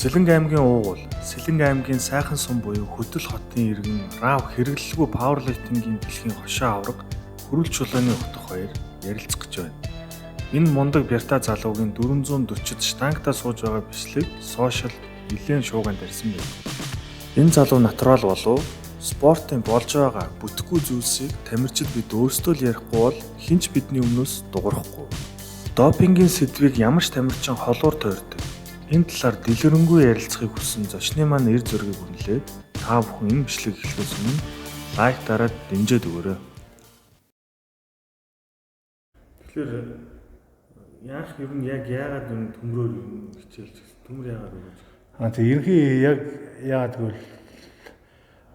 Сэлэнг аймгийн уугуул, Сэлэнг аймгийн сайхан сум буюу Хөдөл хотын иргэн Рав хэрэглэлгүй пауэрлифтингийн дэлхийн хошоо аварга Хүрэл чулууны утга хоёр ярилцах гэж байна. Энэ мундаг бярта залуугийн 440-д штангтаа сууж байгаа бичлэг сошиал нэлээд шууган тарьсан байна. Энэ залуу натурал болов спортын болж байгаа бүтэхгүй зүйлсийг тамирчид бид өөрсдөө л ярихгүй бол хинч бидний өмнөөс дуурахгүй. Допингийн сэдвийг ямар ч тамирчин холуур тойрдог. Энэ талаар дэлгэрэнгүй ярилцахыг хүссэн зочны маань эр зургийг үнэлээд та бүхэн энэ бичлэг эхлэхээс өмнө лайк дараад дэмжиж өгөөрэй. Тэгэхээр яах юм яг яагаад энэ төмрөөр юм хичээлж төмөр яагаад өгөөж? Тэг ерөнхий яг яагаад гэвэл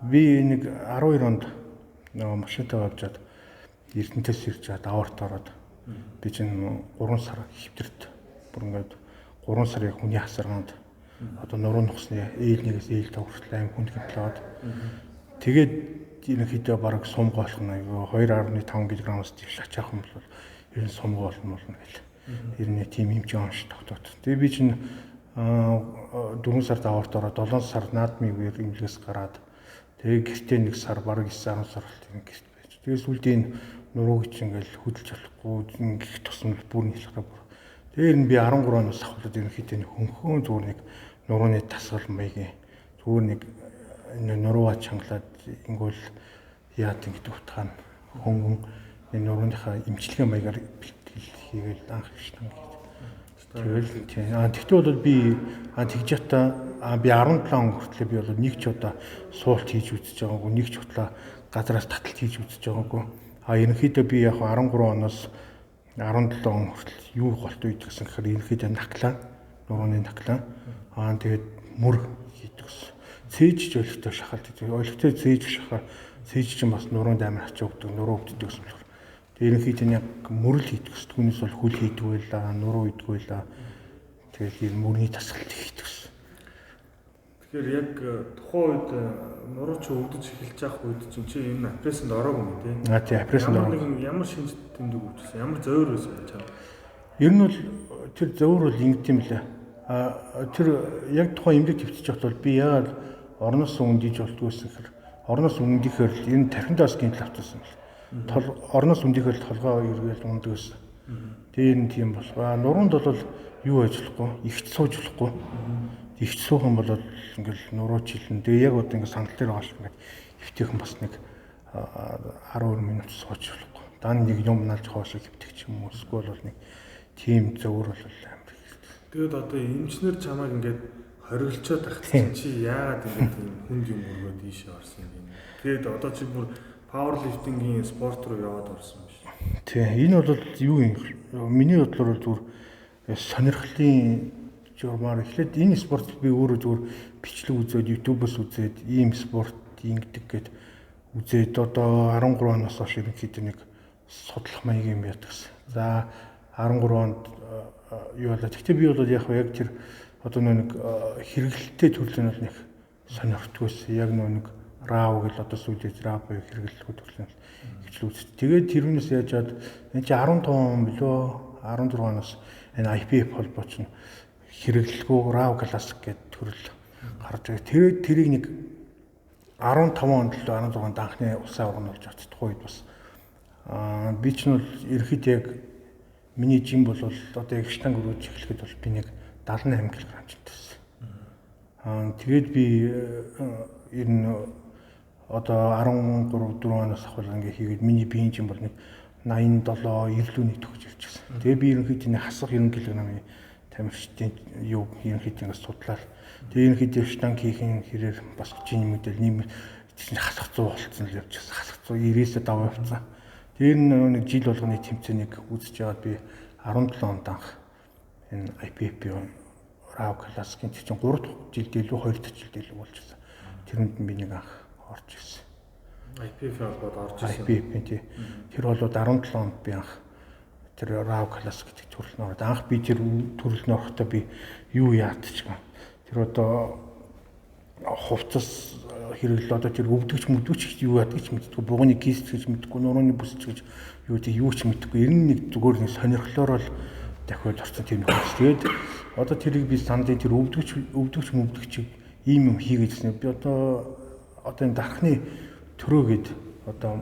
би нэг 12 онд нөгөө машинтаа авчаад Эрдэнэтээс ирж чад аварт ороод би чинь 3 сар хэвтэрт бүр ингээд 3 сарын хүний хасарганд одоо нуруу нухсны ээлнээс ээлтэй хүртэл аим хүнд хэмтлээд тэгээд ерөнхийдөө бараг сумгаалах нь айгүй 2.5 кг-аас дэвш ачаах юм бол ер нь сумгаална болно гэл. Ер нь тийм хэмжээ онш тогтоод. Тэгээд би чинь 4 сард аварт ороод 7 сар наадмын үеэр имлэгээс гараад тэгээд гэртээ 1 сар бараг 9-10 сар болтын гэрт байж. Тэгээд сүүлдээ энэ нурууг чинь ингээл хөдөлж болохгүй ингэх тусмал бүр нийлхраа бүр. Тэгээд би 13 оноос ахвалаад ерөнхийдөө хөнхөн зүгээр нэг нурууны тасгал маягийн зүгээр нэг нурууа чангалаад ингүүл яад ингэдэг утгаана хөнгөн энэ нурууныхаа эмчилгээ маягаар хийгээл анх штан гэдэг. Тэгвэл бол би тэгж ята би 17 он хүртэл би бол нэг ч удаа суулт хийж үзэж байгаагүй, нэг ч удаа газраас таталт хийж үзэж байгаагүй. Ерөнхийдөө би яг 13 оноос 17 он хүртэл юу голт үйд гэсэн гэхээр ерөнхийдөө наклаа, нурууны наклаа. Тэгээд мөр хийдэг ус. Цээж олигтой шахалт гэдэг. Олигтой цээж шахаа, цээж чинь бас нуруунд амар ачаа өгдөг, нуруу өвддөг гэсэн болохоор. Тэгээд ерөнхийдөө яг мөрөл хийдэг ус. Түүнээс бол хүл хийдэг байлаа, нуруу үйдэг байлаа. Тэгээд мөрний тасгалт хийдэг ус. Тэгэхээр яг тухайн үед нуруу чи өвдөж эхэлж байгаа үед чи энэ апрессанд ороогүй юм тий. Тий, апрессанд ороогүй. Ямар шинж тэмдэг үүссэн? Ямар зовир байсан чам? Ер нь бол тэр зовир бол ингэдэм юм лээ. Тэр яг тухайн эмнэлэг төвчж байхад бол би яагаад орноос үндийж болдгоо гэсэн хэрэг орноос үндийхээр л энэ тархиндаас гинт авчихсан бол орноос үндийхээр л толгоо эргээл ундаг гэсэн. Тэр нь тийм болваа. Нуруунд бол юу ажиллахгүй, ихч сууж болохгүй. Ихч суух юм бол ингээл нуруу чилэн. Тэгээ яг одоо ингээд сандал дээр оолж ингээд хөвтөйхэн бас нэг 12 минут сууж болохгүй. Дан нэг юм наалж хоошоо хөвтөх ч юм уу. Эсвэл бол нэг тийм зовөр бол амар. Тэгээд одоо эмчнэр чамайг ингээд хориглочоод тахсан чи яагаад ингээд тийм хүнд юм өргөөд ийшээ орсон юм. Тэгээд одоо чи бүр пауэрлифтингийн спорт руу яваад орсон юм шиг. Тий, энэ бол юу юм? Миний бодлоор зүгээр сонирхлын журмаар эхлээд энэ спорт би өөрөө зүгээр бичлэг үзээд YouTube-оос үзээд ийм спорт ингэдэг гэд үзээд одоо 13 оноос хойш ерөнхийдөө нэг судлах маягийн юм ятгсан. За 13 онд юу болоо. Гэхдээ би бол яг тэр одоо нэг хэрэглэлтэй төрлөө нэг сонирхтгүйс. Яг нэг рав гэл одоо сүүлдээ рав буюу хэрэглэлгүй төрлөө хичл үзт. Тэгээд тэрүүнээс яажаад энэ чи 15 он билүү 14 оноос энэ IPF холбооч нь хэрэглэлгүй рав классик гэдэг төрөл гарч байгаа. Тэрийг нэг 15 онд л 16 онд анхны улсын аварга нь болж байгаа. Тухайн үед бас би ч нь бол ерөөхдөө яг миний жим бол одоо яг штанг өргөж эхлэхэд бол би нэг 78 кг чантай байсан. Тэгээд би ер нь одоо 13 4 оноос ахвал ингээ хийгээд миний биеийн жим бол нэг 87 90-ийн төгсөж ирж байсан. Тэгээд би ерөнхийдөө нэг хасах 90 кг-ны тамирчдын юу ерөнхийдөө ингээ судлаад тэгээд ерөнхийдөө штанг хийхин хэрээр бас чиний мэдэл нэм хасах 100 болцсон л явж байсан. Хасах 100 90-ээс даваа явцсан. Тэр нэг жил болгоны тэмцээнийг үзэж яваад би 17 онд анх энэ IPF рав классикийн чинь 3 дахь жилдээ илүү 2 дахь жилдээ илүү болж байсан. Тэрэнд би нэг анх орж ирсэн. IPF болоод орж ирсэн. IPF тий. Тэр бол 17 онд би анх тэр рав классик гэдэг төрөлд ороод анх би тэр төрөлд орохдоо би юу яатчихсан. Тэр одоо хувцас хэрэглэл одоо тэр өвдөгч мүдвч юу яадаг ч мэдтгүй, буганы кист гэж мэдтгүй, нурууны бүсч гэж юу ч мэдтгүй. Ер нь нэг зүгээр нэг сонирхлоор л дахиад орсон тийм нөхөс. Тэгээд одоо тэрийг би сандын тэр өвдөгч ийм юм хийгээдсэн. Би одоо энэ дархны төрөөгээд одоо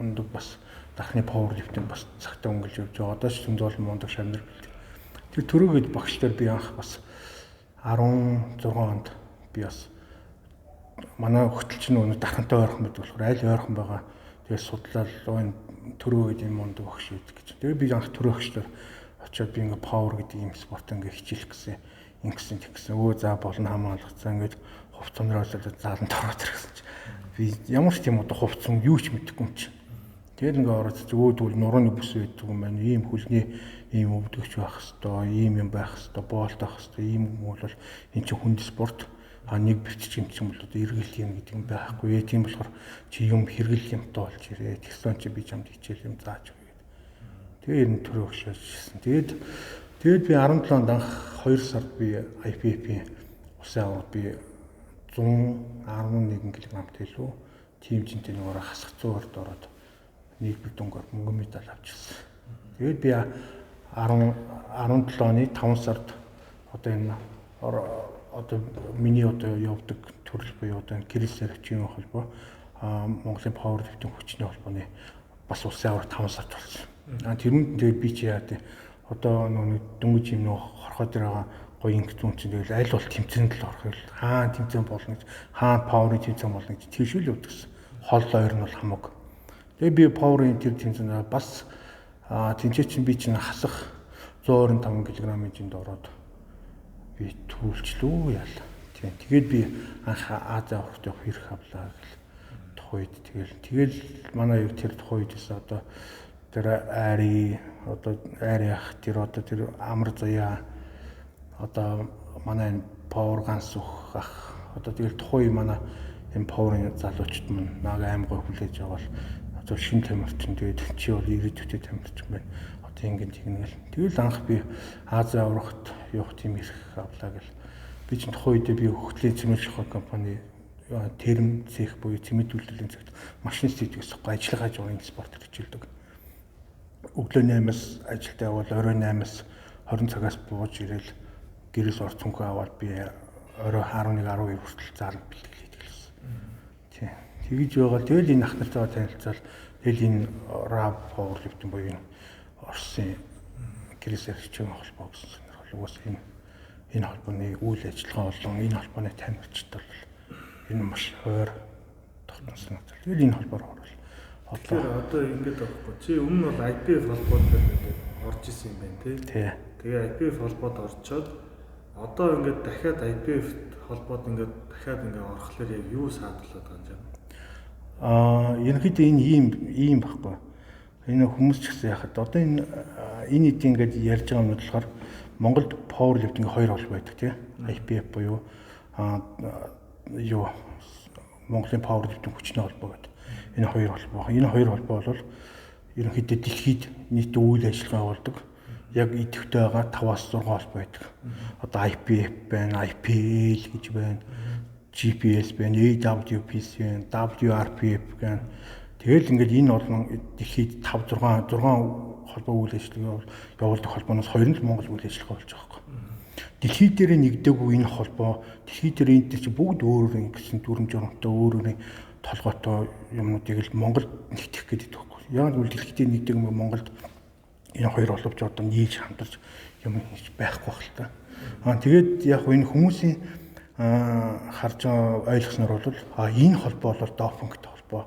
ундаг бас дархны пауэрлифтинг бас цагтаа өнгөлж явж байгаа. Одоо ч зөндөл мундаг шавнар бэлдээ. Тэр төрөөгээд багшлаар би анх бас 16 онд би бас манай хөтөлч нь дархантай ойрхон байдаг болохоор аль ойрхон байгаа. Тэгээд судлал энэ төрөөгээд юм мундаг багш байдаг гэж. Тэгээд би анх төрөөгчлөөр очиод би ингээ пауэр гэдэг юм спорт ингээ хичээлэх гэсэн ингэсэн тэгсэн. Өө за болно хамгаалгацсан ингээд хувц өнрөөсөд зааланд ороод ирсэн чи. Би ямар ч тийм одоо хувц юу ч мэдэхгүй юм чи. Тэгээд ингээ ороод өөдгөл нурууны бүс байдаг юм байна. Ийм хөлний ийм өвдөгч байх хэвээр, ийм юм байх хэвээр, боолт байх хэвээр. Ийм бол энэ чинь хүнд спорт. Нэг битч юм чинь бол одоо эргэлт юм гэдэг юм байхгүй. Тийм болохоор чи юм хэрэгэл юмтай болж ирээ. Тэгсэн чи би чамд хичээл юм зааж өгье. Тэгээ ер нь төрөө өгшөөжсэн. Тэгээд би 17 онд анх 2 сард би IPF-ийн усан аваад би 111 кг илүү тим жинтэй нөгөө хасах 100-д ороод нийгмийн дүнгээр мөнгөн медаль авчихсан. Тэгээд би 17 оны 5 сард одоо энэ одоо миний одоо явдаг төрөл буюу одоо Кирилл Сервчийн холбоо Монголын пауэрлифтинг хүчний холбооны бас улсын аваар 5 сард болсон. Тэрүүнд тэгээд би чи яа тий одоо нөгөө дөнгөж юм нөгөө хорхоо дээр байгаа гоё инх зүүн чинь тэгэл аль бол тэмцээнд л орох юм. Хаана тэмцээн болно гэж, хаана пауэрын тэмцээн болно гэж тийшүүл явдагсан. Хол хоёр нь бол хамаг. Тэгээд би пауэрын тэр тэмцээнд бас тэмцээ чинь би чинь хасах 125 кг-ийн жинд ороод би төлчлөө яалаа. Тэгээд би анх Азийн аврагт явах хэрэг авлаа гэл тухайд тэгэл манай юу тэр тухайд гэсэн одоо тэр айри ах тэр одоо тэр амар заяа одоо манай пауэр ганс өх ах одоо тэгэл тухай манай энэ пауэрын залуучд мань наг аим гой хүлээж авал одоо шин тамирчин тэгээд чи бол ирээдүйтэй тамирчин байна. Одоо ингэ тэгнэл. Тэгэл анх би Азийн аврагт явах тийм эрх авлаа гэл. Би чинь тухайн үед би хөгжлийн цэмэл шохоо компани терм цех буюу цэмент үйлдвэрлэлийн цэгт машинист хийдгээс ажиллагаа журын спорт хичээлдэг. Өглөө 8-аас ажилдаа явбал орой 8-аас 20 цагаас бууж ирээл гэрээс орц хүнхээ аваад би орой 11-12 хүртэл зааланд бэлтгэлээд эхэлсэн. Тийм. Тэгж байгаа. Тэгэл энэ ах нартайгаа танилцал тэгэл энэ раб пауэрлифтинг буюу энэ Оросын Кирилл Сервчийн холбоо гэсэн сонирхол. Угаас энэ холбооны үйл ажиллагаа болон энэ холбооны тамирчид бол энэ маш хойр тогтносон. Тэгэл энэ холбоор орвол одоо ингэж байхгүй. Чи өмнө бол IPF холбоод ингээд орж исэн юм байна тий. Тэгээ IPF холбоод орчоод одоо ингээд дахиад IPF холбоод ингээд дахиад ингээд орохлоор яг юу саадлаад байгаа юм. Ерөнхийдөө энэ ийм байхгүй. Энэ хүмүүс ч гэсэн яхад одоо энэ эдийн ингээд ярьж байгаа юм болохоор Монголд пауэрлифтинг хоёр холбоо байдаг тий. IPF буюу Монголын пауэрлифтинг хүчний холбоо гэдэг. Энэ хоёр холбоо. Энэ хоёр холбоо бол ерөнхийдөө дэлхийд нийт үйл ажиллагаа болдог. Яг идэвхтэй байгаа 5-6 холбоо байдаг. Одоо IPF байна, IPL гэж байна, GPS байна, AWPC байна, WRPF байна. Тэгэл ингээд энэ олон дэлхийд 5-6 холбоо үйл ажиллагаа явуулдаг холбооноос хоёр нь Монгол үйл ажиллагаа болж байгаа юм. Дэлхий дээр нэгдээгүй энэ холбоо, дэлхий дээр энэ чинь бүгд өөр ингэсэн дүрм журамтай өөр толгойтой юмнуудыг л Монголд нэгтгэх гэдэг байхгүй. Яг л дэлхийд нэгдэг Монголд энэ хоёр холбооч одоо нийлж хамтарч юм хийж байхгүй байх л та. Тэгээд яг энэ хүмүүсийн харж ойлгосноор бол энэ холбоо бол допингтэй холбоо.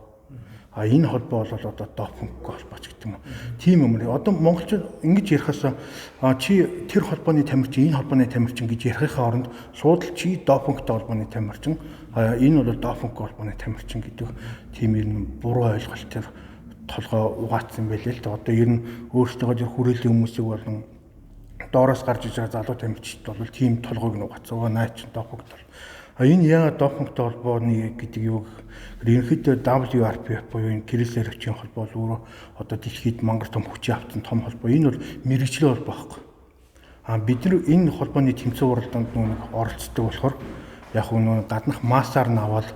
Энэ холбоо бол одоо допинггүй холбооч гэдэг юм. Тийм юм. Одоо монголчууд ингэж ярихаас чи тэр холбооны тамирчин, энэ холбооны тамирчин гэж ярихын оронд шууд л чи допингтэй холбооны тамирчин, энэ бол допинггүй холбооны тамирчин гэдэг тийм ер нь буруу ойлголт төр толгой угаацсан байлээ л да. Одоо ер нь өөрсдөө тэр хүрээлэн хүмүүсийг болон доороос гарч иж байгаа залуу тамирчид бол тийм толгойг нь угаацсан. Наа чи допингтэй. Энэ яагаад допингтэй холбооны гэдэг юу ерөнхийдөө WRPF буюу энэ Кирилл Сервчийн холбоо л өөрөө одоо дэлхийд мангар том хүчээ авсан том холбоо. Энэ бол мэргэжлийн холбоо байхгүй. Бид нар энэ холбооны тэмцээн уралдаанд нэг оролцдог болохоор яг нь гаднах массаар нь аваад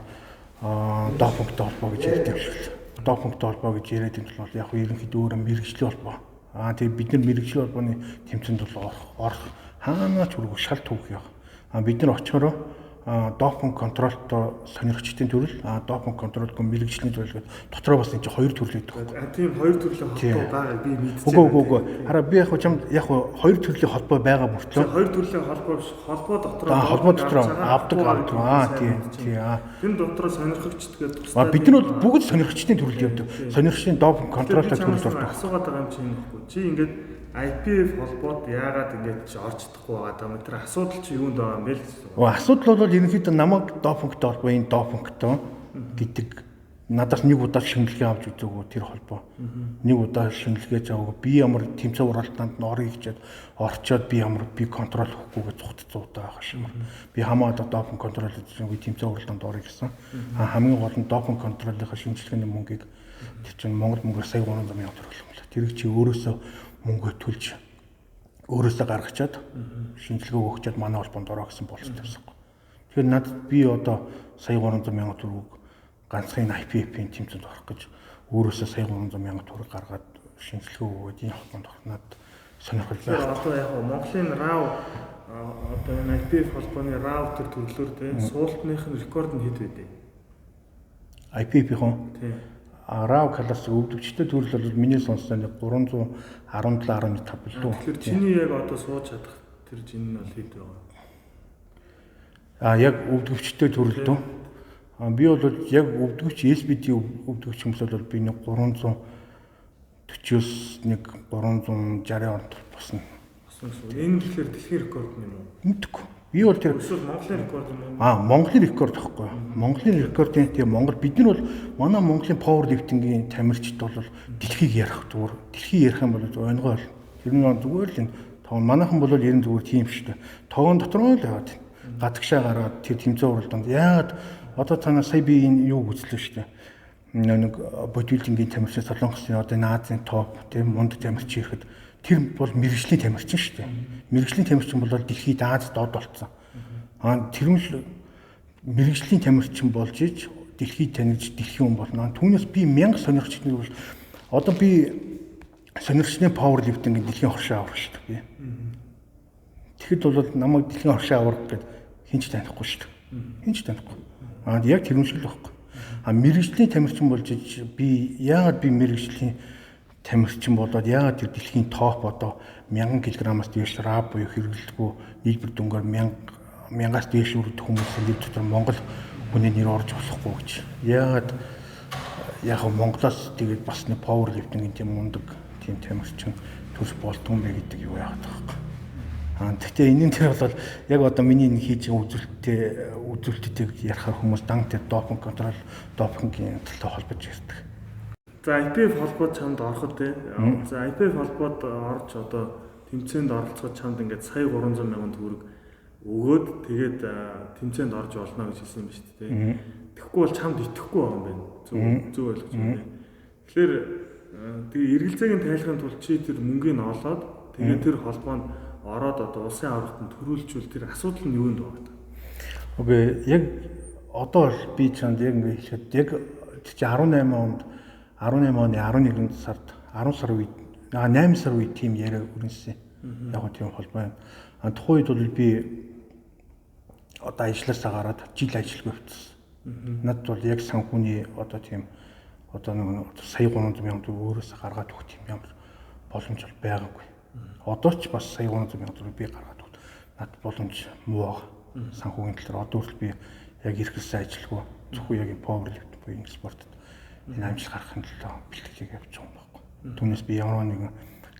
допингтэй холбоо гэж ярьдаг юм шиг. Допингтэй холбоо гэж яриад байгаа бол яг ерөнхийдөө өөрөө мэргэжлийн холбоо. Тэгээд бид нар мэрэгжлийн холбооны тэмцээнд бол орох хаанаач хүрэх шал түүх яах. Бид нар очихороо допинг контролтой сонирхчдын төрөл допинг контролгүй мэрэгжлийн зөвлөгөө дотроо бас энэ хоёр төрөл гэдэг. Тийм хоёр төрлийн холбоо байгааг би мэдчихэв. Үгүй. Хараа би яг чамд яг хоёр төрлийн холбоо байгаа мөртлөө хоёр төрлийн холбоо дотроо авдаг. Тийм. Тэр дотроо сонирхогчд гэдэг тусдаа бид нар бол бүгд сонирхчдын төрөлд явдаг. Сонирхчдын допинг контролтой төрөлд ордог. Асуугаад байгаа юм чинь нөхгүй. Чи ингээд IPF холбоод яагаад ингэж орж чадахгүй байгаа юм. Тэр асуудал чи юунд байгаа юм бэ л? Асуудал бол ерөнхийдөө намайг допингтой холбоо энэ допингтой гэдэг надаас нэг удаа шинжилгээ авч үзээгүй тэр холбоо. Нэг удаа шинжилгээ аваагүй. Би ямар тэмцээн уралдаанд нь орё гэж орчоод би контрол өгөхгүйгээ цугтцсан удаа байгаа шимэр. Би хамаагүй допинг контрол хийчихгүй тэмцээн уралдаанд орё гэсэн. Хамгийн гол нь допинг контролынхаа шинжилгээний мөнгийг тэр чинь Монгол мөнгөөр сая 300 сая төгрөг юм байна. Тэрийг чи өөрөөсөө мөнгө төлж өөрөөсөө гаргачаад шинжилгээ өгчөөд манай холбоонд ороо гэсэн болсон тавьсан. Тэгэхээр надад би одоо сая 300 сая төгрөг ганцхан IPF-ийн тэмцээнд орох гэж өөрөөсөө сая 300 сая төгрөг гаргаад шинжилгээ өгөөд энэ холбоонд орох надад сонирхол байна. Одоо яг Монголын RAW одоо энэ IPF холбооны RAW төр төрлөөр тийм суултных нь рекорд нь хэд вэ? IPF-ийн тийм RAW класс өвдөгчтэй төрөл бол миний сонссон 317.5 билүү. Тэгэхээр чиний яг одоо сууж чадах тэр жин нь бол хэд вэ? Яг өвдөгчтэй төрөл дөө. Би бол яг өвдөгч SBD өвдөгч хүмүүс бол би нэг 340-оос нэг 360 онд босно. Энэ тэгэхээр дэлхийн рекорд юм уу? Мэдгүй. Би бол тэр Монголын рекорд юм уу? Монголын рекорд байхгүй. Монголын рекордын тийм Монгол бид нар бол манай Монголын power lifting-ийн тамирчид бол дэлхийг ярих зүгээр. Дэлхийг ярих юм бол ойнгоо бол тэр нь зүгээр л энэ тоон манайхан бол ер нь зүгээр тийм шүү дээ. Тоон дотроо л яваад гадагшаа гараад тэр тэмцээн уралдаанд яагаад одоо танаа сая би энэ юу үзлээ шүү дээ. Нэг бодибилдингийн тамирчин Солонгосын одоо энэ Азийн топ тийм мундаг тамирчин ирэхэд тэр бол мэрэгжлийн тамирчин шүү дээ. Мэрэгжлийн тамирчин бол дэлхийд Аз доод болцсон. Тэр нь мэрэгжлийн тамирчин болж иж дэлхийд таньж дэлхийн хүн болно. Түүнээс би 1000 сонирхчдын бол одоо би сонирхчны power lifting-ийн дэлхийн хоршоо авах шүү дээ. Тэгэхэд бол намайг дэлхийн хоршоо авах гэдэг хинч танихгүй шүү дээ. Хинч танихгүй. Яг тэр юм шиг л байхгүй. Мэрэгжлийн тамирчин болж иж би яагаад би мэрэгжлийн тамирчин болоод яагаад тэр дэлхийн топ одоо 1000 кг-аас дээш RAW буюу хэрэглэлгүй нийлбэр дүнгээр 1000-аас дээш өргөдөх хүмүүсийн нэр дотор Монгол хүний нэр орж болохгүй гэж. Яг Монголоос тэгээд бас нэг power lifting-ийн тийм мундаг тийм тамирчин төрс болтгүй мэ гэдэг юу яагаад байгаа юм. Гэхдээ энэний тэр бол яг одоо миний нэг хийж байгаа үзүүлэлттэй ярихаар хүмүүс дан тэр допинг контрол допингийн төлөө холбож ярьдаг. За IPF холбоод чамд ороход те. За IPF холбоод орж одоо тэмцээнд оролцоход чамд ингээд сая 300 сая төгрөг өгөөд тэгээд тэмцээнд орж олно гэж хэлсэн юм ба шүү дээ. Тэгэхгүй бол чамд итгэхгүй байгаа юм байна. Зөв ойлгож байна. Тэгэхээр тэгээ эргэлзээгийн тайлахын тулд чи тэр мөнгөний олоод тэгээд тэр холбоонд ороод одоо улсын аврагтанд төрүүлжүүл тэр асуудал нь юунд байгаа та? Окей, яг одоо бол би чанд яг ингэ хэлэхэд яг 18 оны 11 сард 10 сар үед 8 сар үед тийм яриа өрнөсөн. Яг тийм холбоо юм. Тухайн үед бол би одоо ажилласаа гараад жил ажилгүй явчихсан. Надад бол яг санхүүний одоо тийм одоо нэг сая 300 сая төгрөг өөрөөсөө гаргаад өгөх юм ямар боломж бол байгаагүй. Одоо ч бас сая 300 сая төгрөг би гаргаад өгд. Надад боломж муу байгаа. Санхүүгийн талаар одоо хүртэл би яг эрхэлсэн ажилгүй зөвхөн яг power lift буюу спортод энэ амжилт гаргахын төлөө бэлтгэж явж байгаа юм байна. Түүнээс би ямар нэгэн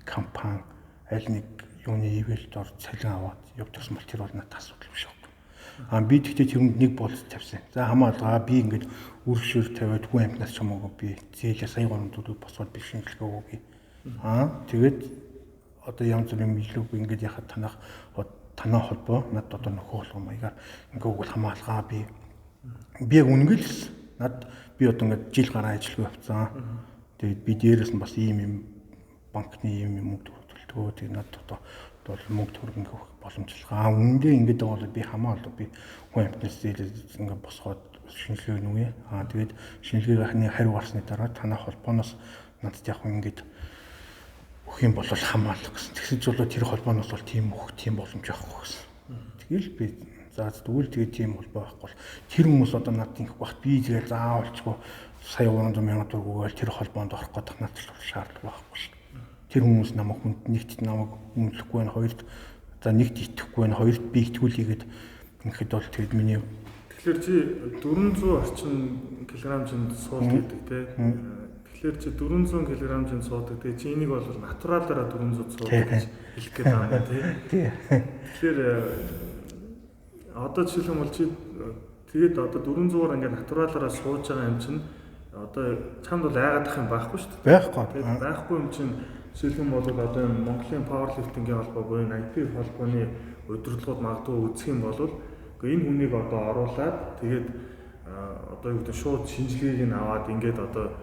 компани аль нэг юуны ивэлд орж цалин аваад явуулсан бол тэр бол надад асуудал биш байна. Би тэгтээ тэрэнд нэг болц тавьсан. За хамаалгаа би ингээд үршөр тавиад хүн амтнаас ч хамаагүй би зээлээ сая 300 босоод би шинжилгээ өгье. Тэгээд одоо янз бүрийн илүү ингээд яхад танаа холбоо надад одоо нөхөө болгоо маягаар ингээд өгвөл хамаалгаа би яг үнэнгээл над би одоо ингээд жил гараа ажилгүй явцсан. Тэгээд би дээрээс нь бас ийм банкны ийм мөнгө төлтгөө тэгээд надад одоо бол мөнгө төгрөг өгөх боломжлоо. Үнэндээ ингээд байгаа бол би хамаалал би хүн амтнаас зээлээ ингээд босгоод шинжилгээ нүгье. Тэгээд шинжилгээний хариу гарсны дараа танаа холбооноос надад яг ингээд өгөх юм бол хамгаалах гэсэн. Тэгсэн чинь бол тэр холбооноос бол тийм өгөх тийм боломж авахгүй гэсэн. Тэгэл би за тэгвэл тэгээ тийм холбоо байхгүй бол тэр хүмүүс одоо надад ингэх багт би тэгээ заавалчгүй сая 300 сая төгрөг өгөөл тэр холбоонд орох гэдэг надад шаардлага байхгүй шүү. Тэр хүмүүс намайг хүнд нэгт намайг үнэлэхгүй байна, хоёрт за нэгт итгэхгүй байна, хоёрт би итгүүлээгээд ингэхэд бол тэгээд миний тэгэхээр чи 400 орчим килограммжинд суулт гэдэг те. Тэгэхээр чи 400 кг-ын суудаг. Тэгээ чи энийг бол натуралаараа 400 суудаг гэж хэлэх гээд байгаа юм тий. Тэгэхээр одоо жишээлбэл чи тэгээд одоо 400-аар ингээд натуралаараа сууж байгаа юм чинь одоо чамд бол айгаад ах юм байхгүй шүү дээ. Байхгүй. Тэгээд байхгүй юм чинь жишээлбэл бол одоо Монголын пауэрлифтингийн холбоо буюу IPF холбооны удирдлагууд магадгүй үзэх юм бол энэ хүнийг одоо оруулаад тэгээд одоо юу гэдэг шууд шинжилгээг нь аваад ингээд одоо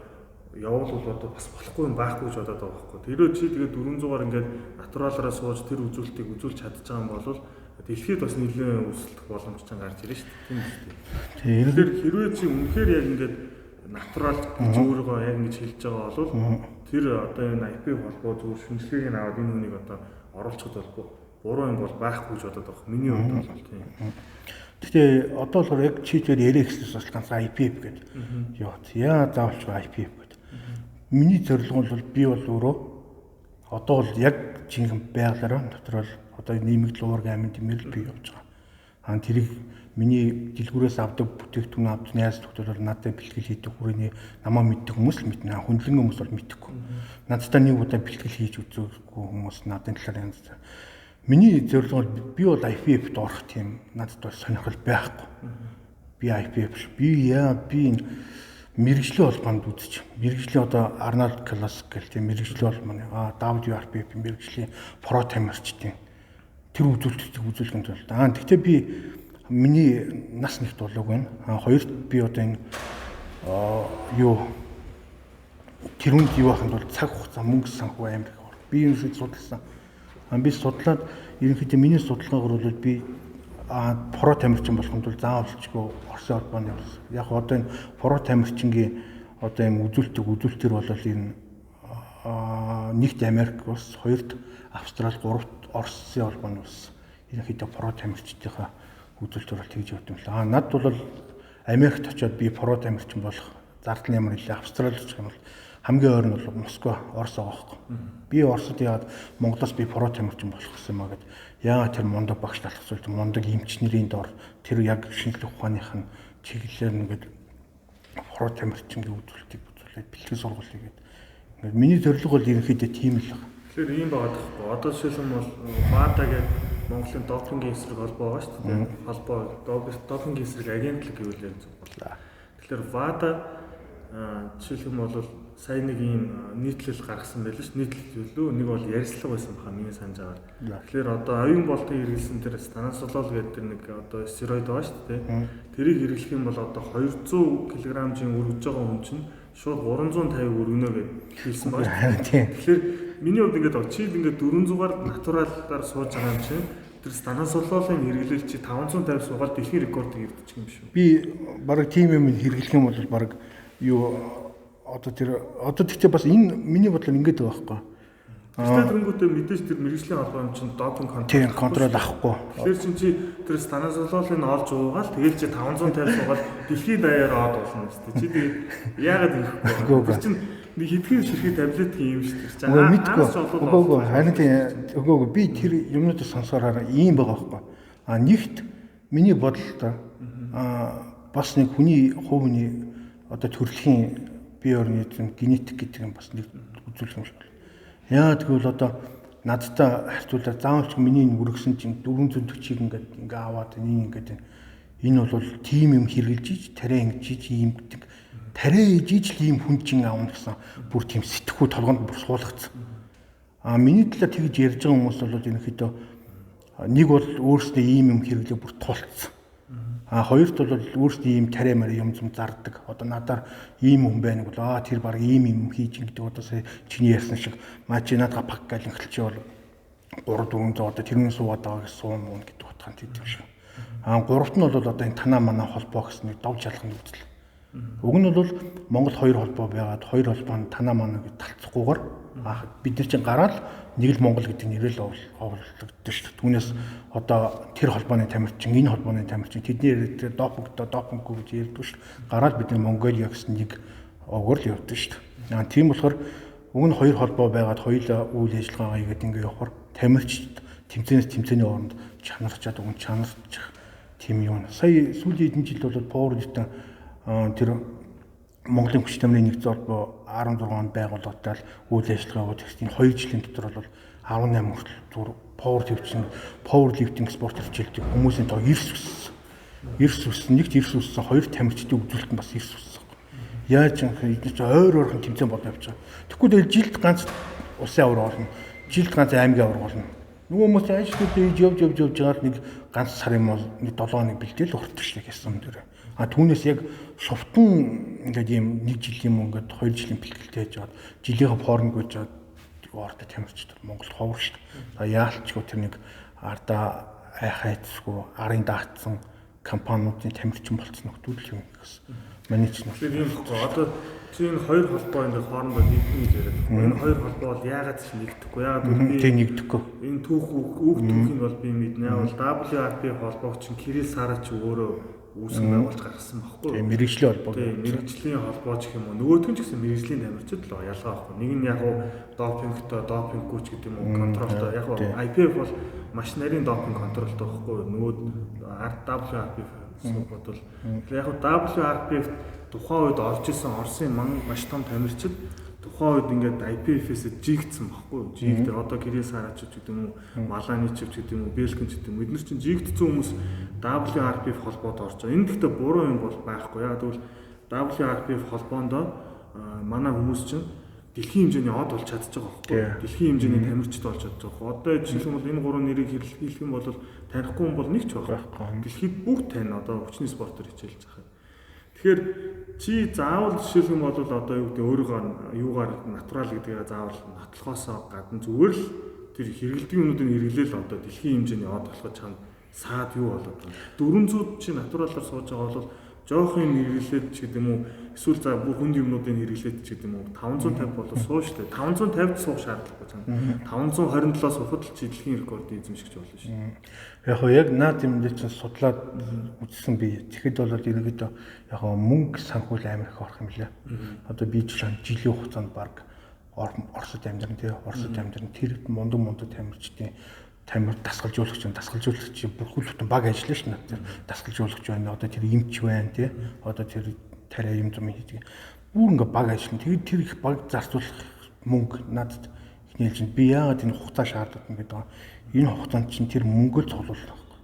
явуулвал одоо бас болохгүй юм байхгүй гэж бодоод байгаа байхгүй. Тэрөө чи тэгээд 400-аар ингээд натуралаараа сууж тэр үзүүлэлтийг үзүүлж чадчих юм бол дэлхийд бас нэлээд өсөлтөх боломж ч гарч ирнэ шүү дээ. Тийм үү. Тэгэхээр хэрвээ чи үнэхээр яг ингээд натурал гэж өөрийгөө яг ингэж хэлж байгаа бол тэр одоо энэ IPF холбоо зөв шинжилгээг нь аваад энэ хүнийг одоо оруулчихад бол буруу юм бол байхгүй гэж бодоод байгаа. Миний хувьд бол тийм. Гэтэ одоо болохоор яг чийдээр яриа гэснээс бас ганц IPF гэдэг. Яа заавалч IPF гэдэг. Миний зорилго бол би бол өөрөө одоо бол яг жинхэнэ байгалаараа дотор бол одоо нэмэгдэл уургийн амин тэмэрэл би явж байгаа. Тэрийг миний дэлгүүрээс авдаг бүтээгдэхүүн авдаг найз нөхдөд бол надад бэлтгэл хийдэг хүрээний намаа мэддэг хүмүүс л мэднэ. Хүндлэн хүмүүс бол мэдэхгүй. Надтай нэг удаа бэлтгэл хийж үзээгүй хүмүүс надын талаар янз. Миний зорилго бол би бол IPF-д орох тийм надад бол сонирхол байхгүй. Би IPF би мэрэгжлийн холбоонд үзэж. Мэрэгжлийн одоо Arnold Classic гэх тийм мэрэгжлийн холбооны WRPF мэрэгжлийн про тамирчдын тэр үзүүлэлтийг үзүүлэхэд бол гэхдээ би миний нас нэгт болоог байна. Хоёрт би одоо энэ тэрүүнд юу аханд бол цаг хугацаа мөнгө санхүү амар их. Би энэ шиг судалсан. Би судлаад ерөнхийдөө миний судалгаагаар бол би про тамирчин болоход бол заавалчгүй Оросын холбооны яг одоо энэ про тамирчингийн одоо юм үзүүлэлтээр бол энэ нэгт Америк улс, хоёрт Австрали, гуравт Оросын холбооны улс ерөнхийдөө про тамирчдынхаа үзүүлэлтээр бол тэгж явд юм л. Надд бол Америкт очиод би про тамирчин болох зардал ямар нэлээ Австрали гэх юм бол хамгийн ойр нь бол Москва, Орос байгаа байхгүй. Би Оросд яагаад Монголоос би про тамирчин болох гэсэн юм аа гэд яагаад тэр мундаг багш талхасуулт мундаг эмчнэрийн дор тэр яг шинжлэх ухааных нь чиглэлээр нэгэд про тамирчингийн үзүүлэлтийг үзүүлээд бэлтгэл сургуулийг гээд ингээд миний зорилго бол ерөнхийдөө тийм л байна. Тэгэхээр ийм байгаа байхгүй. Одоо жишээлбэл бол ВАДА гэдэг Монголын допингийн эсрэг холбоо байгаа шүү дээ. Холбоо допингийн эсрэг агентлаг гэвэл зөв боллоо. Тэгэхээр ВАДА жишээлбэл бол сая нэг ийм нийтлэл гаргасан байлээ ш. Нийтлэл юу нэг бол ярьцлага байсан баха миний санаж байгаа. Тэгэхээр одоо оюун болтын хэрэглэсэн тэр станасолол гэдэг тэр нэг одоо стероид байгаа шүү дээ. Тэрийг хэрэглэх юм бол одоо 200 кг-ийн өргөж байгаа хүн чинь шууд 350 өргөнө гэж хэлсэн байна шүү дээ. Тэгэхээр миний хувьд ингээд чи ингээд 400-аар натуралаар сууж байгаа юм чинь тэр станасололын хэрэглэл чи 550 суугаад дэлхийн рекордыг эвдчих юм шүү. Би бараг тийм юм хэрэглэх юм бол бараг юу одоо тэгтээ бас энэ миний бодлоор ингэж байгаа байхгүй. Тэнгүүтээ мэдээж тэр мэрэгжлийн холбоо юм чинь допинг контрол авахгүй. Тэгэхээр чи тэр станасололыг олж уугаал тэгэл чи 550 суугаад дэлхийд даяар од болно шүү дээ. Чи тэгээд яагаад ингэхгүй. Тэр чинь нэг хэдхэн ширхэг таблетгийн юм шүү дээ. Үгүй харин үгүй би тэр юмнуудыг сонсохоор ийм байгаа байхгүй. Нэгт миний бодолтой бас нэг хүний хувийн одоо төрөлхийн бие организм генетик гэдэг юм бас нэг үзүүлэх юм шиг. Яа тэгвэл одоо надтай харьцуулаад заавалч миний өргөсөн чинь 440-ийг ингээд аваад ингээд энэ бол тим юм хэрэгжилж тариа ингэж ийм гэдэг тариа ижиж л ийм хүн чинь аавна гэсэн бүр тийм сэтгхүү толгонд бүр суулгацсан. Миний талаар тэгж ярьж байгаа хүмүүс бол ерөнхийдөө нэг бол өөрсдөө ийм юм хэрэглээ бүр тулцсан. Хоёрт бол өөрсдөө ийм тариа марь юм зам зардаг. Одоо надаар ийм хүн байна бол тэр баг ийм юм хийж гэдэг одоо сая чиний ярьсан шиг чи надаа пак гал инхэлч бол 3-400 одоо тэрний суугаад байгаа гэсэн суун мөн гэдэг утгаанд тийм шүү. Гуравт нь бол одоо энэ танаа манаа холбоо гэсэн нэг дов жалгын үзэл. Уг нь бол Монгол хоёр холбоо байгаад хоёр холбоонд танаа манаа гэж талцахгүйгээр бид нар чинь гараад нэг л Монгол гэдэг нэрэл оворлогдсон шүү дээ. Түүнээс одоо тэр холбооны тамирчин, энэ холбооны тамирчин тэдний допинг гэж ярьдаг шүү дээ. Гараад бид нар Монголиа гэсэн нэг овгоор л явдаг шүү дээ. Тийм болохоор уг нь хоёр холбоо байгаад хоёулаа үйл ажиллагаагаа хийгээд ингэ явахаар тамирчид тэмцээнээс тэмцээний оронд чанарчаад уг нь чанарчих тийм юм. Сая сүүлийн хэдэн жил бол Powerlifting тэр Монголын хүч тамирын нэгдсэн холбоо 16 онд байгуулагдаад үйл ажиллагаа явуулж ирсэн. 2 жилийн дотор бол 18 хүртэл Powerlifting спорт хичээлдэг хүмүүсийн тоо эрс үссэн. Нэгт эрс үссэн, хоёр тамирчдын үзүүлэлт нь бас эрс үссэн. Яаж юм бэ? Эдгээр чинь ойрхон тэмцээн бодож явж байгаа. Тэгэхгүй тэгэл жилд ганц улсын авраг болно. Жилд ганц аймгийн авраг болно. Нөгөө хүмүүс ажлуудыг явж байгаа нэг ганц сар юм бол нэг 7 хоног бэлдээл уртдаг шүү дээ гэсэн дээр. Түүнээс яг шовтон ингээд ийм 1 жил юм ингээд 2 жилийн бэлтгэлтэй хийж аваад жилийнхээ форм гүйж аваад ордо тамирчид Монголд ховор шүү дээ. Яалтчгүй тэр нэг ардаа айхайцгүй арын даатсан компаниудын тамирчин болцсон нөхдүүд юм гэсэн. Манай чинь тийм байхгүй. Одоо чи энэ хоёр холбоо ингээд хоорондоо нэгдэх гэж яриад байна. Энэ хоёр холбоо бол яагаад ч нэгдэхгүй. Яагаад гэвэл тийм нэгдэхгүй. Энэ түүхийг бол би мэднэ. Бол WRP холбоог чинь Кирилл Сарач өөрөө үүсгэн байгуулж гаргасан баггүй. Тийм мэрэгжлийн холбоо. Тийм мэрэгжлийн холбоо ч юм уу. Нөгөөдгөн ч гэсэн мэрэгжлийн тамирчид л ялгаа байхгүй. Нэг нь яг допинггүй ч гэдэг юм уу контролтой. Яг IPF бол маш нарийн допинг контролтой байхгүй. Нөгөө WRP бодвол яг WRP тухайн үед орж исэн Оросын маш том тамирчид тухайн үед ингээд IPF-ээс жигдсэн баггүй. Жигдэр одоо Кирилл Сарач гэдэг юм уу, Маланич гэдэг юм уу, Белкин гэдэг юм. Эдгээр чинь жигдсэн хүмүүс WRP холбоод орж байгаа. Энэ гэхдээ буруу юм бол байхгүй. Яг тэгвэл WRP холбоонд манай хүмүүс чинь дэлхийн хэмжээний од болж чадчих байгаа байхгүй. Дэлхийн хэмжээний тамирчид болж чадчих байгаа. Одоо жишээлбэл бол энэ гурван нэрийг хэлэх юм бол танихгүй юм бол нэг ч байхгүй. Дэлхийд бүгд тань одоо хүчний спортоор хичээлж байгаа. Тэгэхээр чи заавал жишээлх юм бол одоо юу гэдэг өөрийгөө юугаар натурал гэдгээ заавал нотлохоосоо гадна зүгээр л тэр хэрэгэлдэг юмнуудыг хэрэглээл одоо дэлхийн хэмжээний од болоход чам саад юу болоод байна. 400 чи натуралаар сууж байгаа бол жоохын хэрэглээд ч гэдэг юм уу эсвэл за бүр хүнд юмнуудыг хэрэглээд ч гэдэг юм уу 550 бол суу штэ 550 суух шаардлагагүй чам 527 суухад л чи дэлхийн рекордыг эзэмшигч болно шүү. Яг наад юм дээр чинь судлаад үзсэн би. Тэгэхэд бол ерөөдөө яг мөнгө санхүүл амар их орох юм лээ. Одоо би жилийн хугацаанд баг Оросд амьдрын тэр мундаг тамирчдын тамир дасгалжуулагч бүрхүүл бүтэн баг ажиллана ш нь. Тэр дасгалжуулагч байна. Одоо тэр эмч байна тий. Одоо тэр тариа юм зам хийдэг. Бүр ингээ баг ажиллана. Тэгээд тэр их баг зарцуулах мөнгө надад нээлж би яагаад энэ хугацаа шаарддаг юм гэдэг. Энэ хугацаанд чинь тэр мөнгөө цуглуулах байхгүй.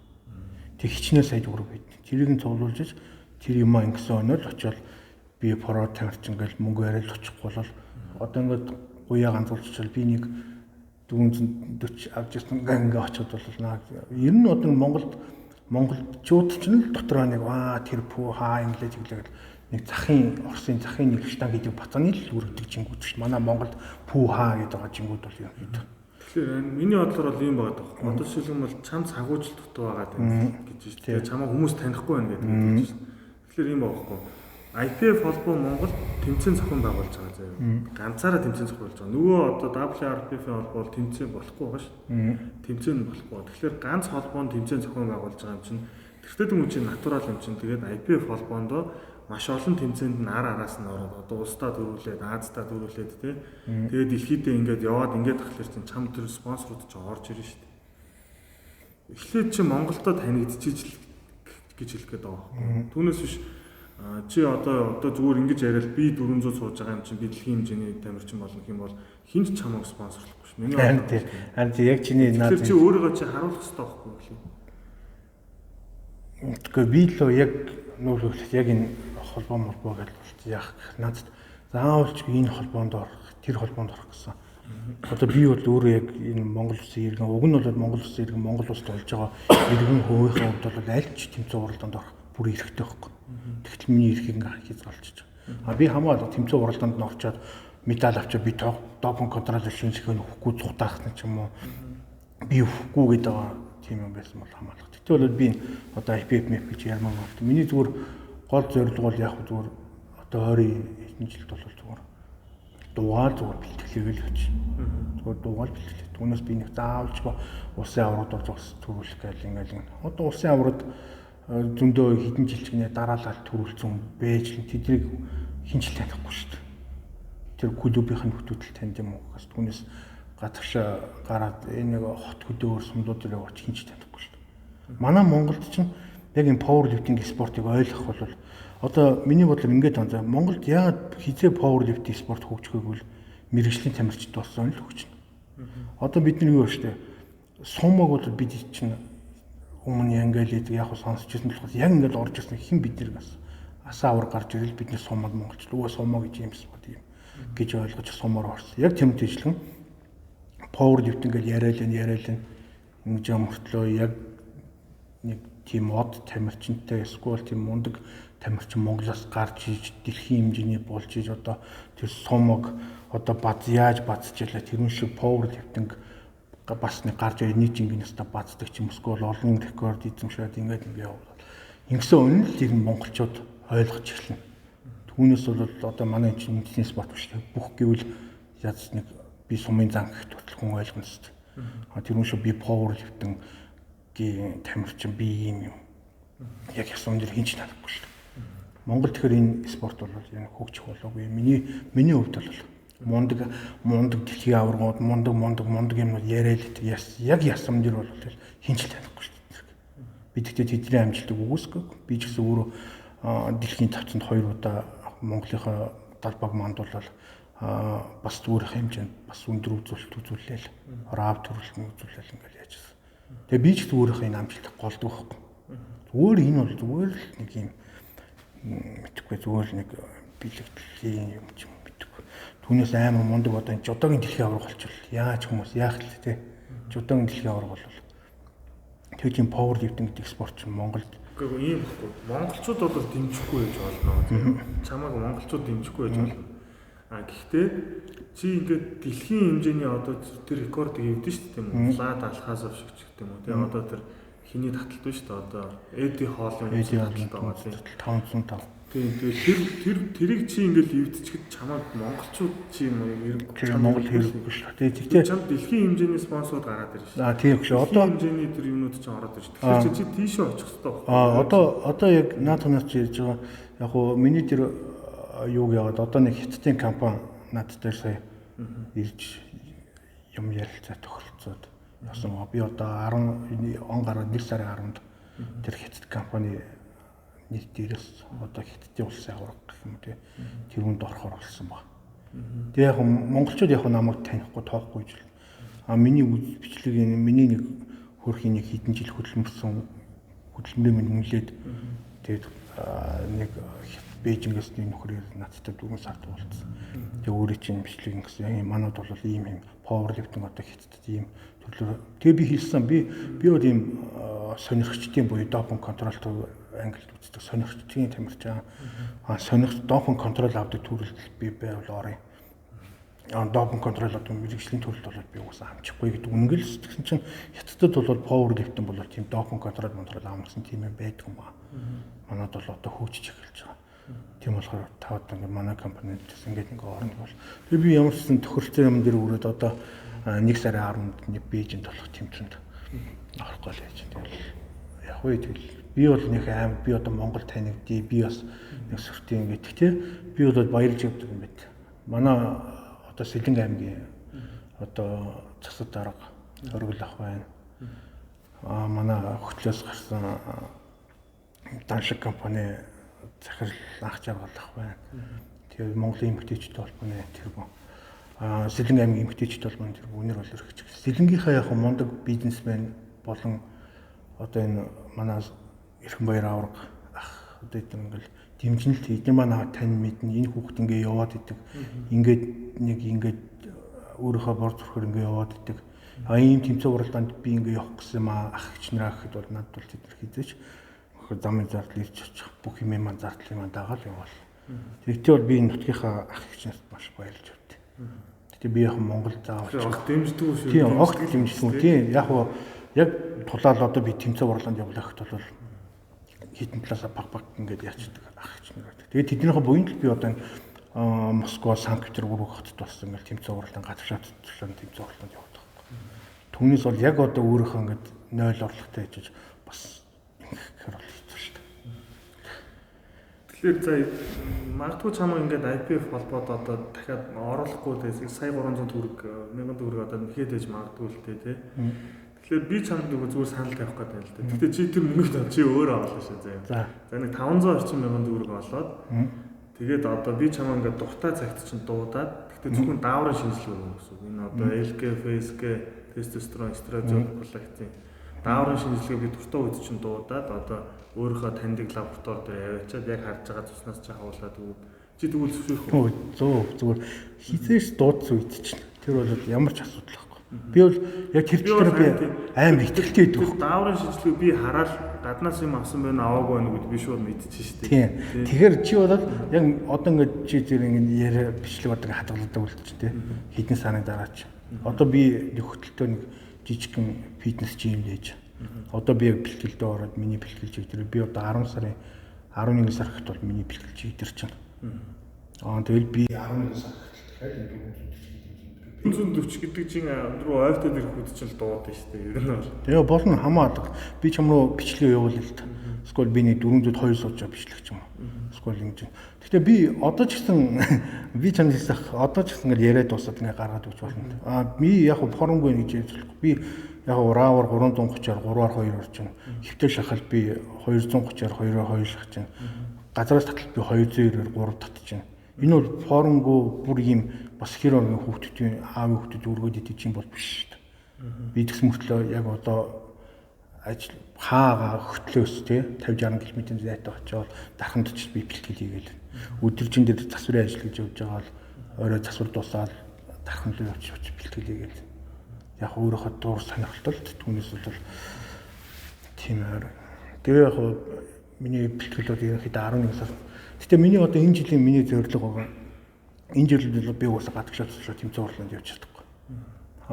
Тэг хичнээн сая төгрөг байд. Тэрийг нь цуглуулж тэр юм ингэсэн өнөө л очиод би про тамирч ингээл мөнгө яриад очихгүй бол одоо ингээд гуяа ганцуулчихвал би нэг 440 авч ирсэн ингээ очиод бол наа. Ер нь одоо монголчууд ч л дотроо нэг тэр пүү хаа инглиш хэлээд нэг Оросын захын нэг штанг гэдэг бацааны л өргөдөг жингүүд шүү. Манай Монголд пүү хаа гэдэг байгаа жингүүд бол юм гэдэг. Тэгэхээр миний бодлоор бол ийм байгаа байхгүй. Одоо шилэн бол чам цагуужил дутуу байгаа гэж шүү. Тэгээ чамаа хүмүүс танихгүй байна гэдэг юм шүү. Тэгэхээр ийм байгаа байхгүй. IPF холбоо Монгол тэмцээн зохион байгуулж байгаа заяа. Ганцаараа тэмцээн зохиолж байгаа. Нөгөө одоо WRP-ийн холбоо тэмцээн болохгүй байгаа шүү. Тэмцээн болохгүй. Тэгэхээр ганц холбоонд тэмцээн зохион байгуулж байгаа юм чинь тэртээ юм чинь натурал юм чинь тэгээд IPF холбоонд маш олон тэмцээнд нь араас нь ороод одоо улсдаа дөрвөлээд Аздаа дөрвөлээд тий. Тэгээд дэлхийдээ ингээд яваад ингээд тахлаар чинь чам тэр спонсорууд ч орж ирнэ шүү дээ. Эхлээд чи Монголдо танигдчихиж гэж хэлэх гээд байгаа байхгүй. Түүнээс биш чи одоо зүгээр ингэж яриад би 400 сууж байгаа юм чинь би дэлхийн хэмжээний тамирчин болно гэх юм бол хинч чамайг спонсорлохгүй шүү. Миний харин яг чиний наад чи өөрийгөө чи харуулах хэрэгтэй байхгүй юу? Тэгэхээр би л яг нүүлгэл яг энэ холбоо гэж яах надад заавалч энэ холбоонд орох тэр холбоонд орох гэсэн. Одоо би бол өөрөө яг энэ Монгол улсын иргэн уг нь бол Монгол улсын иргэн Монгол улсад болж байгаа иргэн хувийнхаа хувьд бол аль ч тэмцээн уралдаанд орох бүр эрхтэй байхгүй. Тэгтэл миний эрхийг ингээ хязгаарлаж байгаа. Би хамаагүй тэмцээн уралдаанд нь орчоод медаль авчаад би допинг контрол шинжилгээг өгөхгүй цухтаах нь ч юм уу би өгөхгүй гэдэг байгаа тийм юм байсан бол хамаалах. Тэгвэл би одоо IPF гэж ярмаа байна. Миний зүгээр гол зорилго бол яг зүгээр одоо 20 хэдэн жилд бол зүгээр дугаал зүгээр бэлтгэлээ л гэж. Зүгээр дугаал бэлтгэлээ. Түүнээс би нэг заавалж улсын аврагд орж төрүүлэх гэл ингээл. Одоо улсын аврагд зөндөө хэдэн жилчгнээ дараалал төрүүлсэн байж л тэднийг хинч танихгүй шүү дээ. Тэр клубийн нөтөдөл танд юм уу гэхээс түүнээс гадагш гараад энэ нэг хот хөдөөр сумдуудыг яваач хинч танихгүй шүү дээ. Манай Монголд ч яг энэ пауэрлифтинг спортыг ойлгох бол одоо миний бодлоор ингээд анзаа Монголд яагаад хизээ пауэрлифтинг спорт хөгжихөөг бол мэрэгжлийн тамирчид болсон л хөгжинэ. Одоо бидний юу вэ? Сумог бол бид чинь өмнө ингээл яг сонсч ирсэн болохоос яг ингээд орж ирсэн хэн бид нар бас асаа авар гарч ирэл бидний сумаг монголч луга сумаг гэж юм спорт юм гэж ойлгож сумаар орсон. Яг тийм тийчлэн пауэрлифтинг гэж яриалаа ингэж юм хөртлөө яг нэг тийм од тамирчинтай эсвэл тийм мундаг тамирчин Монголоос гарч иж дэлхийн хэмжээний болж иж одоо тэр сумог одоо яаж бадцжээ тэрүүн шиг пауэрлифтинг бас нэг гарч ирэх нийт жингээс та бацдаг ч юм эсвэл олон рекорд эзэмшээд ингээд явбал ингэсэн үнэн л тэр монголчууд ойлгож эхэлнэ. Түүнээс бол одоо манай чинь үндэсний спорт биш бүх гэвэл яаж нэг би сумын зан гэхт хүртэл хүн ойлгоно шүү дээ. Тэрүүн шиг би пауэрлифтинг гийн тамирчин би юм яг ясан дээр хинч надахгүй шүү. Монгол тэгэхээр энэ спорт бол яг хөгжих болоогүй. Миний хувьд бол мундаг дэлхийн аваргууд мундаг юмнууд яриад яг ясам дээр бол хинч танихгүй шүү. Би тэгтээ тэдний амжилтыг үгүйсэхгүй. Би ч гэсэн өөрөө дэлхийн тавцанд 2 удаа Монголынхаа далбаг мандуулал бас өөрийнхөө хэмжээнд бас өндөр үзүүлэлт рав төрөлтний үзүүлэлт ингээл яажсэн. Тэгээ би ч өөрийнхөө энэ амжилтыг голдог байхгүй. Зүгээр энэ бол зүгээр л нэг юм мэдхгүй зүгээр нэг бэлэгдлийн юм ч юм мэдхгүй. Түүнээс амар мундаг одоо энэ жодогийн дэлхийн аварга болчихвол яаж хүмүүс яах л тээ. Жодогийн дэлхийн аварга бол тэр тийм пауэрлифтинг гэдэг спорт чинь Монголд үгүй ийм баггүй. Монголчууд бол дэмжихгүй байж болно. Чамайг монголчууд дэмжихгүй байж болно. Гэхдээ чи ингээд дэлхийн хэмжээний одоо тэр рекордыг эвдэн шүү дээ тийм үү? Влад Алхазов шиг ч гэдэг юм уу? Тэгээ одоо тэр хиний таталт биш үү? Одоо Эди Холлын таталт байгаа тийм 505. Тийм тэрийг чи ингээд эвдчихэд чамайг монголчууд чи Монгол хэрэггүй шүү. Тэгээ чам дэлхийн хэмжээний спонсорууд гараад ирж шүү. Тийм шүү. Одоо хэмжээний тэр юмнууд ч ороод ирж. Тэгэхээр чи тийшээ очих хэрэгтэй байна. Одоо яг наадханаас чи ярьж байгаа яг хуу миний тэр юуг яваад одоо нэг хятадын компани над дээр сая ирж юм ярилцаа тохиролцоод ясан би одоо 10 он гараад 1 сарын 10-нд тэр хятад компани нийт дээрээс одоо хятадын улсын аварга гэх юм тий тэрүүнд орохоор болсон баг. Тэгээ яг монголчууд яг намайг танихгүй тоохгүй жил. Миний бичлэг миний нэг хөрхийн нэг хэдэн жил хөдөлмөрөө минь үнэлээд тэгээд нэг Бээжингээс нөхрээр надтай 4 сард уулзсан. Тэгээ өөрөө чинь бичлэг гэсэн манад бол ийм пауэрлифтинг одоо хятадд ийм төрлөөр. Тэгээ би хэлсэн би бол ийм сонирхчдын буюу допинг контролт англид үздэг сонирхчдын тамирчин. Сонирхч допинг контрол авдаг төрөлд би байвал орё. Допинг контрол одоо мэрэгжлийн төрөлд бол би уусаа хамчихгүй гэдэг үнэн л сэтгэсэн чинь хятадд бол пауэрлифтинг бол тийм допинг контрол авах гэсэн тийм юм байдаг юм ба. Манад бол одоо хөгжиж эхэлж байгаа. Тийм болохоор тавд ингээ манай компанид ингээд ингээ орно бол тэр би ямар ч сан тохиролцоо юм дээр өрөөд одоо 1 сарын 10-нд нэг Бээжинд болох тэмцээнд орохгүй л яаж тийм яг үе тэгэл би бол нэг аим би одоо Монгол танигдъя би бас нэг сүртэй ингээ гэхдээ би бол баярлж явдаг юм байт. Манай одоо Сэлэнг аймгийн одоо засаг дарга Оргил ах байна. Манай хөтлөөс гарсан даншиг компани захирал анх жаргалах байна. Тэгээ Монголын эмэгтэйчүүд холбооны тэргүүн. Сэлэнг аймгийн эмэгтэйчүүд холбооны тэргүүн өнөр бол өргөж. Сэлэнгийнхаа яг мундаг бизнесмен болон одоо энэ манай Эрхэнбаяр аварга ах одоо ингээл дэмжинэлт хийдэг манай тань мэднэ энэ хүүхд ингээ яваад идэг. Ингээд өөрийнхөө бор зүрхээр ингээ яваад идэг. Ийм тэмцээн уралдаанд би ингээ явах гэсэн юм ах ич нараа гэхэд бол надад бол тэд хийдэж замын зардал ирж очих бүх юм маань зардал юм дагаал явал. Тэгтээ бол би энэ нутгийнхаа ах ичнээс маш баярлж байна. Тэгтээ би яг Монгол заавал огт дэмждэг үү шүү. Тийм огт дэмждэг үү. Тийм яг тулаал одоо би тэмцээн уралдаанд явлаа гэхэд бол хитэн талаас баг ингээд яачдаг ах гэж нэр. Тэгээд тэднийхээ буянтал би одоо Москва, Санкт-Петербург хотод болсон ингээд тэмцээн уралдаан гадагшаад тэмцээн уралдаанд явдаг. Түүнээс бол яг одоо өөрийнхөө ингээд 0 орлоготой хийж бас ингэхээр бол хэцүү шүү дээ. Тэгэхээр за магадгүй чамаа ингээд IPF холбоод одоо дахиад оруулахгүй дээ сая 300 төгрөг 1000 төгрөг одоо нэхэд ээж магадгүй л дээ тий. Тэгэхээр би чамд нөгөө зүгээр санал тавих гэдэг юм л дээ. Гэтэ чи тэр мөнгөд чи өөрөө авах шүү заяа. За нэг 500 орчим мянган төгрөг олоод тэгээд одоо би чамаа ингээд дуртай цагт чинь дуудаад гэтэ зөвхөн дааврын шинжилгээ өгнө гэсэн. Энэ одоо LG, FSG, тестостерон, эстроген, пролактин дааврын шинжилгээ би дуртай үед чинь дуудаад одоо өөрийнхөө таньдаг лаборатори дээр явуулчаад яг харж байгаа цуснаас чи хавуулаад өгөө. Чи тэгвэл зөвшөөрөх үү? Зүгээр хизээш дуудсан үед чинь тэр бол ямар ч асуудал байхгүй. Би бол яг тэр чигээр би аим итгэлтэй байдаг. Дааврын шинжилгээ би хараад гаднаас юм авсан байна аваагүй байна гэдээ би шууд мэдчихэж штеп. Тийм. Тэгэхээр чи бол яг одоо ингээд чи зэрэг ингээд яриа бичлэг одоо хадгалдаг үлдчих тий. Хэдэн сарын дараа чи. Одоо би хөтөлтөө нэг жижигхэн фитнес жим нээж. Одоо би бэлтгэлдээ ороод миний бэлтгэлжийг дээр би одоо 10 сарын 11 сард бол миний бэлтгэлжийг дээр чинь. Тэгэл би 11 сард дахиад 140 гэдэг чинь руу ойртоод ирэх үед ч л дууд нь шүү дээ. Ер нь бол. Тэгээ болно хамаадаг. Би ч юм руу бичлэг явуул л та. Эсвэл би нэг 402 сууж бичлэг ч юм уу. Эсвэл ингэж. Гэхдээ би одоо ч гэсэн би чанд хэлсэх одоо ч гэсэн ингэ яриад дуусаад ингэ гаргаад өгч болно. Би яг форумгүй гэж ярьж би яг раавар 330-аар 3-аар 2 орж байна. Хөвтөл шахал би 230-аар 2-аар 2 шахаж байна. Газраас таталт би 290-аар 3 татж байна. Энэ бол форумгүй бүр ийм бас хэр орны хүүхдүүдийн аавын хүүхдүүд өргөд идэж юм бол биш шүү дээ. Би тэгс мөртлөө яг одоо ажил хаагаа хөтлөөс тий 50-60 км зайтай очоод дарханд ч би бэлтгэл хийгээл. Өдөржин дээр засварын ажил гэж явж байгаа бол орой засвар дуусаад дарханд руу явж бэлтгэл хийгээл. Яг өөрөөхөө дуур сонирхолтой түүнээс бол тийм аа. Тэгээ яг миний бэлтгэлүүд ерөнхийдөө 11 сар. Гэтэ миний одоо энэ жилийн миний зорилго байгаа. Энэ жил би уусаа гадагшаад тэмцээн уралдаанд явж чадахгүй.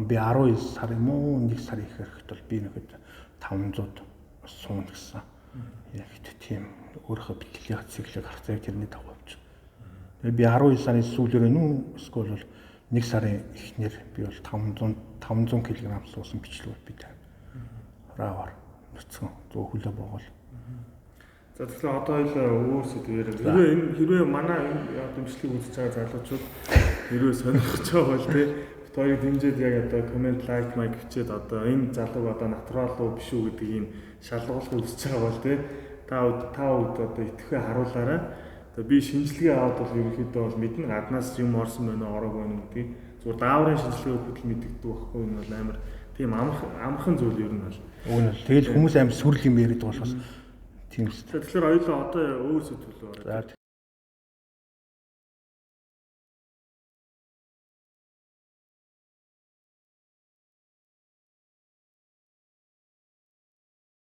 Би 12 сар юм уу 1 сар их хэрэгт бол би нэгэд 500 суун гэсэн. Яг тийм өөрийнхөө бэлтгэлийн циклийг гарах зэрэг тэрний дагуу явж. Тэгээ би 12 сарын сүүлээр нүү эсвэл бол 1 сарын эхнэр би бол 500 кг суусан бичлэг би тавь. Раавар нүцгэн зөв хөлөө боогол. За тэгэхээр одоо өөр сэдвээр хэрвээ манай одоо бичлэг үзэж байгаа залуучууд хэрвээ сонирхож байгаа бол тий хоёрыг дэмжиж яг одоо комент лайк майк хийчихэд одоо энэ залууг одоо натурал уу биш үү гэдэг ийм шалгуулах үзэж байгаа бол тий та үед одоо итгэхээ харуулаарай. Одоо би шинжилгээ аваад бол ерөнхийдөө бол мэднэ гаднаас юм орсон байна уу ороогүй байна гэдгийг зүгээр дааврын шинжилгээ өгөхөд мэддэг байхгүй энэ бол амар тийм амархан зүйл ер нь бол. Үгүй нь тэгэл хүмүүс амар сүрэл юм яриад байгаа болохоос тийм шүү дээ. Тэгэхээр хоёулаа одоо өөр сэдвэлөө ороо.